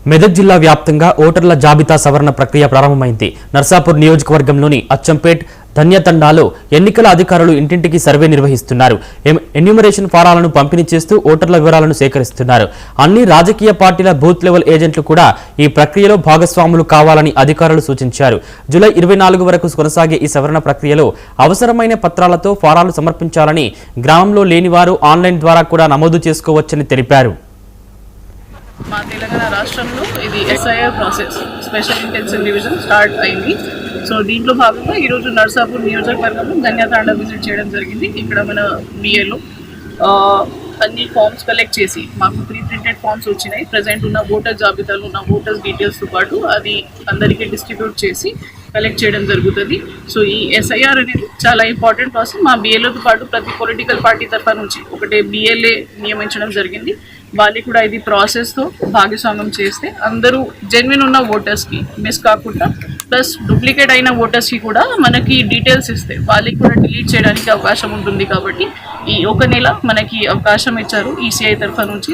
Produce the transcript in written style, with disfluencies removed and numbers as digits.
మెదక్ జిల్లా వ్యాప్తంగా ఓటర్ల జాబితా సవరణ ప్రక్రియ ప్రారంభమైంది. నర్సాపూర్ నియోజకవర్గంలోని అచ్చంపేట్ ధన్యతండాలో ఎన్నికల అధికారులు ఇంటింటికి సర్వే నిర్వహిస్తున్నారు. ఎన్యూమరేషన్ ఫారాలను పంపిణీ చేస్తూ ఓటర్ల వివరాలను సేకరిస్తున్నారు. అన్ని రాజకీయ పార్టీల బూత్ లెవెల్ ఏజెంట్లు కూడా ఈ ప్రక్రియలో భాగస్వాములు కావాలని అధికారులు సూచించారు. జూలై 24 వరకు కొనసాగే ఈ సవరణ ప్రక్రియలో అవసరమైన పత్రాలతో ఫారాలు సమర్పించాలని, గ్రామంలో లేని వారు ఆన్లైన్ ద్వారా కూడా నమోదు చేసుకోవచ్చని తెలిపారు. మా తెలంగాణ రాష్ట్రంలో ఇది SIR process special intensive division start అయింది. సో దీంట్లో భాగంగా ఈరోజు నర్సాపూర్ నియోజకవర్గంలో ధన్యతాండ విజిట్ చేయడం జరిగింది. ఇక్కడ మన బిఏలో అన్ని ఫామ్స్ కలెక్ట్ చేసి మాకు ప్రింటెడ్ ఫామ్స్ వచ్చినాయి. ప్రజెంట్ ఉన్న ఓటర్ జాబితాలో ఉన్న ఓటర్స్ డీటెయిల్స్తో పాటు అది అందరికీ డిస్ట్రిబ్యూట్ చేసి కలెక్ట్ చేయడం జరుగుతుంది. సో ఈ ఎస్ఐఆర్ అనేది చాలా ఇంపార్టెంట్ ప్రాసెస్. మా బిఏలతో పాటు ప్రతి పొలిటికల్ పార్టీ తరఫు నుంచి ఒకటే బిఏలే నియమించడం జరిగింది. వాళ్ళు కూడా ఇది ప్రాసెస్తో భాగస్వామ్యం చేస్తే అందరూ జెన్యున్ ఉన్న ఓటర్స్కి మిస్ కాకుండా, ప్లస్ డూప్లికేట్ అయిన ఓటర్స్కి కూడా మనకి డీటెయిల్స్ ఇస్తే వాళ్ళకి కూడా డిలీట్ చేయడానికి అవకాశం ఉంటుంది. కాబట్టి ఈ ఒక నెల మనకి అవకాశం ఇచ్చారు ఈసీఐ తరఫు నుంచి.